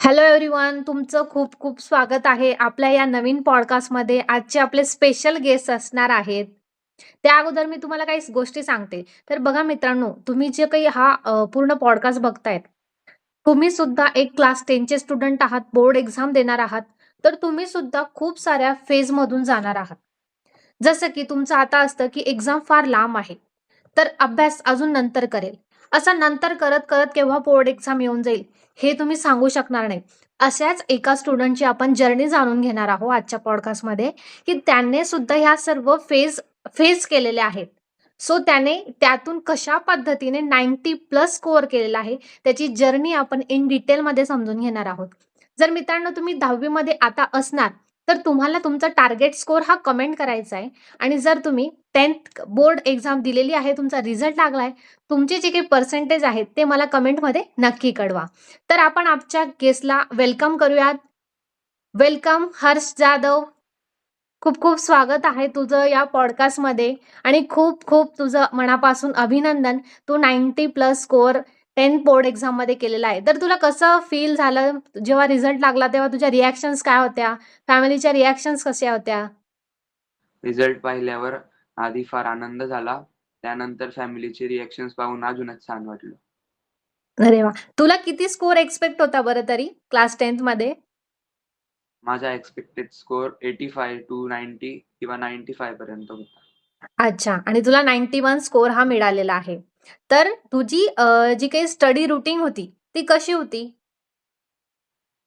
Hello everyone, तुमचं खूप खूप स्वागत आहे आपल्या या नवीन पॉडकास्टमध्ये. आजचे आपले स्पेशल गेस्ट असणार आहेत. त्या अगोदर मी तुम्हाला काही गोष्टी सांगते. तर बघा मित्रांनो, तुम्ही जे काही हा पूर्ण पॉडकास्ट बघतायत, तुम्ही सुद्धा एक क्लास 10 चे स्टुडंट आहात, बोर्ड एक्झाम देणार आहात. तर तुम्ही सुद्धा खूप साऱ्या फेजमधून जाणार आहात. जसं की तुमचं आता असतं की एक्झाम फार लांब आहे. तर अभ्यास अजून नंतर करेल. असं नंतर करत-करत केव्हा बोर्ड एक्झाम येऊन जाईल, हे तुम्ही सांगू शकणार नाही. अशाच एका स्टुडंटची आपण जर्नी जाणून घेणार आहोत आजच्या पॉडकास्टमध्ये, की त्याने सुद्धा ह्या सर्व फेज फेस केलेल्या आहेत. सो त्याने त्यातून कशा पद्धतीने 90 प्लस स्कोर केलेला आहे, त्याची जर्नी आपण इन डिटेलमध्ये समजून घेणार आहोत. जर मित्रांनो तुम्ही 10वी मध्ये आता असणार, तर तुम्हाला तुमचा टार्गेट स्कोर हा कमेंट करायचा आहे आणि जर तुम्ही 10th बोर्ड एक्झाम दिलेली आहे, तुमचा रिझल्ट लागलाय, तुमचे जे काही पर्सेंटेज आहेत ते मला कमेंटमध्ये नक्की कळवा. तर आपण आजच्या गेस्टला वेलकम करूयात. वेलकम हर्ष जाधव. खूप खूप स्वागत आहे तुझं या पॉडकास्टमध्ये आणि खूप खूप तुझं मनापासून अभिनंदन. तू 90 प्लस स्कोर 10th बोर्ड एक्झाममध्ये केलेला आहे. तर तुला कसं फील झालं जेव्हा रिझल्ट लागला तेव्हा तुझ्या रिएक्शन्स काय होत्या? फॅमिलीच्या रिएक्शन्स कशा होत्या? रिझल्ट पाहिल्यावर आधी फार आनंद झाला. त्यानंतर फॅमिलीचे रिएक्शन्स पाहून अजूनच छान वाटलं. अरे वाह! तुला किती स्कोर एक्स्पेक्ट होता बरं तरी क्लास 10th मध्ये? माझा एक्स्पेक्टेड स्कोर 85 टू 90 किंवा 95 पर्यंत होता. अच्छा आणि तुला 91 स्कोर हा मिळालेला आहे. तर तुझी जी काही स्टडी रुटीन होती, ती कशी होती?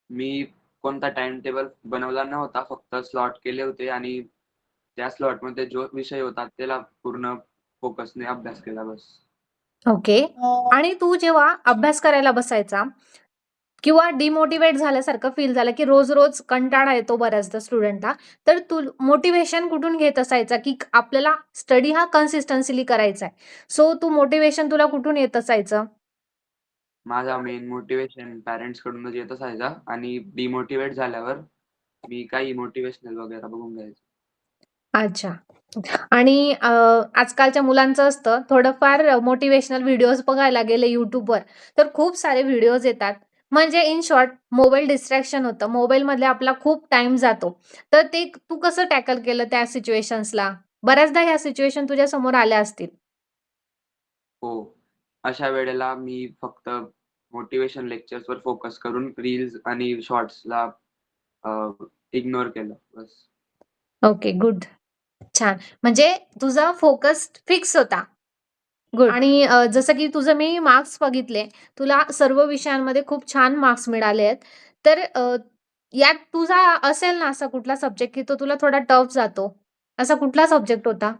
मी कोणता टाईम टेबल बनवला नव्हता. फक्त स्लॉट केले होते आणि त्या स्लॉटमध्ये जो विषय होता त्याला पूर्ण फोकसने अभ्यास केला बस. ओके. आणि तू जेव्हा अभ्यास करायला बसायचा किंवा डिमोटिव्हेट झाल्यासारखं फील झालं, की रोज-रोज कंटाळा येतो बऱ्याचदा स्टुडंटला. तर तू मोटिव्हेशन कुठून घेत असायचा, की आपल्याला स्टडी हा कन्सिस्टन्सीली करायचा आहे. सो तू मोटिव्हेशन तुला कुठून येत असायचं? माझा मेन मोटिव्हेशन पॅरेंट्सकडूनच येत असायचा आणि डिमोटिव्हेट झाल्यावर मी काही मोटिव्हेशनल वगैरे बघून घ्यायचो. अच्छा. आणि आजकालच्या मुलांचं असतं थोडंफार मोटिव्हेशनल व्हिडिओज बघायला गेले YouTubeवर, तर खूप सारे व्हिडिओज येतात. म्हणजे इन शॉर्ट मोबाईल डिस्ट्रॅक्शन होतं. मोबाईलमध्ये आपला खूप टाईम जातो. तर ते तू कसं टॅकल केलं त्या सिच्युएशन्सला? बऱ्याचदा ह्या सिच्युएशन तुझ्या समोर आल्या असतील. हो. अशा वेळेला मी फक्त मोटिव्हेशन लेक्चर्सवर फोकस करून रील्स आणि शॉर्ट्सला इग्नोर केलं बस. Okay, good. छान. म्हणजे तुझा फोकस फिक्स होता. गुड. आणि जसं की तुझं मी मार्क्स बघितले, तुला सर्व विषयांमध्ये खूप छान मार्क्स मिळाले आहेत. तर यात तुझा असेल ना असा कुठला सब्जेक्ट की तो तुला थोडा टफ जातो? असा कुठला सब्जेक्ट होता?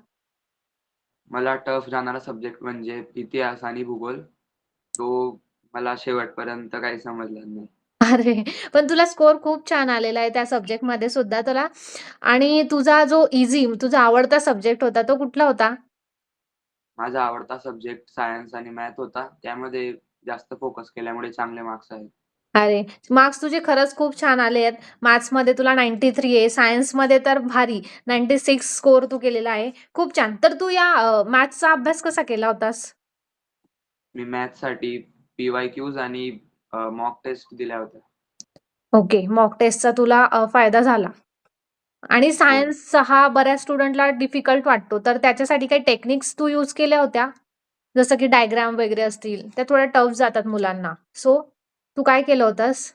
मला टफ जाणारा सब्जेक्ट म्हणजे इतिहास आणि भूगोल. तो मला शेवटपर्यंत काही समजला नाही. अरे! पण तुला स्कोर खूप छान आलेला आहे त्या सब्जेक्टमध्ये सुद्धा तुला आणि तुझा जो तुझा आवडता सब्जेक्ट होता, तो कुठला होता? माझा आवडता सब्जेक्ट सायन्स आणि मॅथ होता. त्यामध्ये जास्त फोकस केल्यामुळे चांगले मार्क्स आहेत. अरे! मार्क्स तुझे खरंच खूप छान आले आहेत. मॅथ्समध्ये तुला 93 आहे, सायन्समध्ये तर भारी 96 स्कोर तू केलेला आहे. खूप छान. तर तू या मॅथ्सचा अभ्यास कसा केला होतास? मी मॅथ्ससाठी पी-वाय-क्यूज आणि मॉक टेस्ट दिल्या होत्या. ओके. मॉक टेस्टचा तुला फायदा झाला. आणि हो. सायन्स हा बऱ्याच स्टुडंटला डिफिकल्ट वाटतो. तर त्याच्यासाठी काही टेक्निक्स तू यूज केल्या होत्या? जसं की डायग्राम वगैरे असतील, त्या थोड्या टफ जातात मुलांना. सो तू काय केलं होतंस?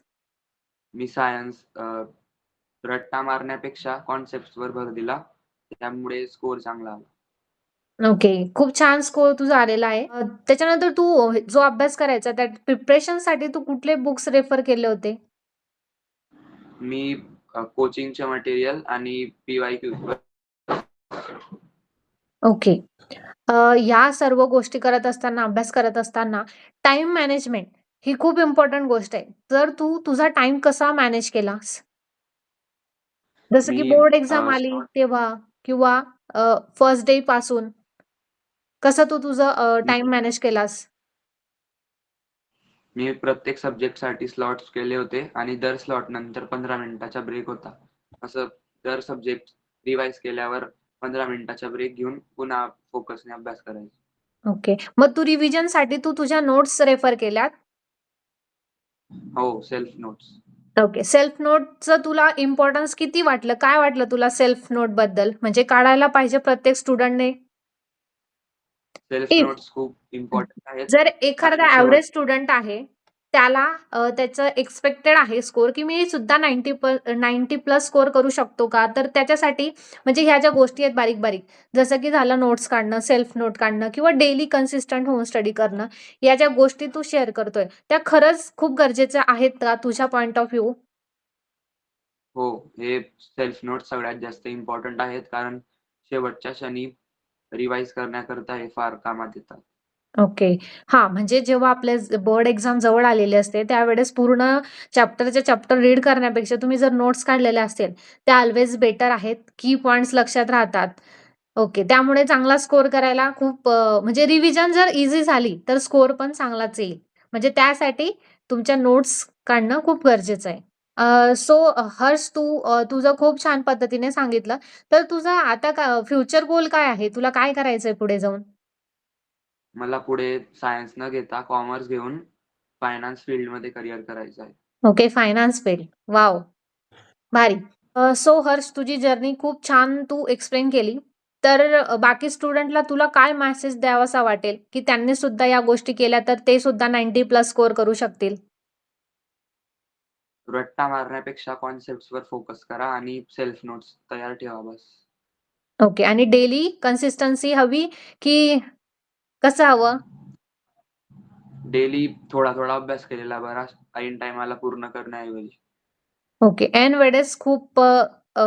मी सायन्स रट्टा मारण्यापेक्षा कॉन्सेप्ट्सवर भर दिला. त्यामुळे स्कोर चांगला आला. ओके. खूप छान स्कोर तुझा आलेला आहे. त्याच्यानंतर तू जो अभ्यास करायचा त्या प्रिपरेशनसाठी तू कुठले बुक्स रेफर केले होते? मी कोचिंगचे मटेरियल आणि पी-वाय-क्यूजवर ओके. ह्या सर्व गोष्टी करत असताना, अभ्यास करत असताना टाईम मॅनेजमेंट ही खूप इम्पोर्टंट गोष्ट आहे. तर तू तुझा टाईम कसा मॅनेज केलास? जसं मी की बोर्ड एक्झाम आली स्लॉट तेव्हा किंवा फर्स्ट डे पासून कसं तू तुझं मी टाईम मॅनेज केलास? मी प्रत्येक सब्जेक्टसाठी स्लॉट्स केले होते आणि दर स्लॉट नंतर 15 मिनिटाचा ब्रेक होता. असं दर सब्जेक्ट रिवाईज केल्यावर 15 मिनिटाचा ब्रेक घेऊन पुन्हा फोकसने अभ्यास करायचा. ओके. मग तू रिव्हिजनसाठी तू तुझ्या नोट्स रेफर केल्यात? हो, सेल्फ नोट्स. ओके. सेल्फ नोटचं तुला इम्पोर्टन्स किती वाटलं? काय वाटलं तुला सेल्फ नोटबद्दल? म्हणजे काढायला पाहिजे प्रत्येक स्टुडंटने? सेल्फ इफ नोट्स खूप इम्पॉर्टंट आहेत. जर कारण एखादा शेवट एव्हरेज स्टुडंट आहे, त्याला त्याचं एक्स्पेक्टेड आहे स्कोर, की मी सुद्धा 90 प्लस स्कोर करू शकतो का? तर त्याच्यासाठी म्हणजे ह्या ज्या गोष्टी आहेत बारीक-बारीक, जसं की झालं नोट्स काढणं, सेल्फ नोट काढणं किंवा डेली कन्सिस्टंट होऊन स्टडी करणं, या ज्या गोष्टी तू शेअर करतोय, त्या खरंच खूप गरजेच्या आहेत का तुझ्या पॉइंट ऑफ व्ह्यू? हो, हे सेल्फ नोट्स सगळ्यात जास्त इम्पॉर्टंट आहेत. कारण शेवटच्या क्षणी रिवाईज करण्याकरता हे फार कामात येतात. ओके. हां, म्हणजे जेव्हा आपले बोर्ड एक्झाम जवळ आलेली असते, त्यावेळेस पूर्ण चॅप्टरच्या चॅप्टर रीड करण्यापेक्षा तुम्ही जर नोट्स काढलेल्या असतील, त्या ऑल्वेज बेटर आहेत. की पॉइंट्स लक्षात राहतात. ओके. त्यामुळे चांगला स्कोर करायला खूप म्हणजे रिव्हिजन जर ईझी झाली, तर स्कोर पण चांगलाच येईल. म्हणजे त्यासाठी तुमच्या नोट्स काढणं खूप गरजेचं आहे. सो हर्ष तू तुझं खूप छान पद्धतीने सांगितलं. तर तुझा आता फ्युचर गोल काय आहे? तुला काय करायचंय पुढे जाऊन? मला पुढे सायन्स न घेता कॉमर्स घेऊन फायनान्स फील्डमध्ये करियर करायचं आहे. Okay, finance field. वॉव! भारी. सो हर्ष तुझी जर्नी खूप छान तू एक्सप्लेन केली. तर बाकी स्टुडंटला तुला काय मेसेज द्यावासा वाटेल, की त्यांनी सुद्धा या गोष्टी केल्या तर ते सुद्धा 90 प्लस स्कोर करू शकतील? रट्टा मारण्यापेक्षा कॉन्सेप्ट्सवर फोकस करा आणि सेल्फ नोट्स तयार ठेवा बस. ओके आणि डेली कन्सिस्टन्सी हवी, की कसं हवं? डेली थोडा-थोडा अभ्यास केलेला बरा ऐन टाईमाला पूर्ण करण्याऐवजी. ओके. ऐन वेळेस खूप अ,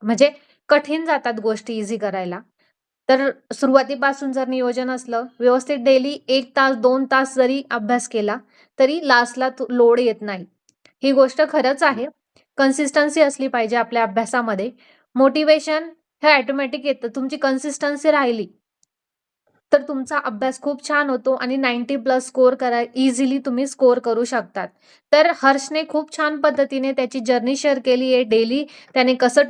म्हणजे कठीण जातात गोष्टी ईझी करायला. तर सुरुवातीपासून जर नियोजन असलं, व्यवस्थित डेली 1 तास, 2 तास जरी अभ्यास केला, तरी लास्टला लोड येत नाही. ही गोष्ट खरंच हं. आहे. कन्सिस्टन्सी असली पाहिजे आपल्या अभ्यासामध्ये. मोटिव्हेशन हे ऑटोमॅटिक येतं. तुमची कन्सिस्टन्सी राहिली, तर तुमचा अभ्यास खूप छान होतो आणि 90 प्लस स्कोर इझिली तुम्ही स्कोर करू शकतात. तर हर्षने खूप छान पद्धतीने त्याची जर्नी शेअर केली आहे. डेली त्याने कसं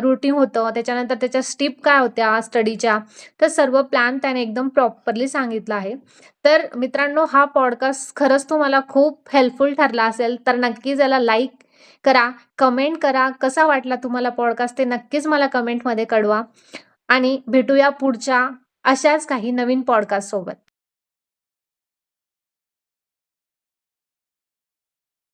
रूटीन होतं, त्याच्यानंतर त्याच्या स्टेप काय होत्या स्टडीच्या, तर सर्व प्लॅन त्याने एकदम प्रॉपरली सांगितलं आहे. तर मित्रांनो, हा पॉडकास्ट खरंच तुम्हाला खूप हेल्पफुल ठरला असेल, तर नक्कीच याला लाईक करा, कमेंट करा. कसा वाटला तुम्हाला पॉडकास्ट ते नक्कीच मला कमेंटमध्ये कळवा आणि भेटूया पुढच्या अशाच काही नवीन पॉडकास्ट सोबत.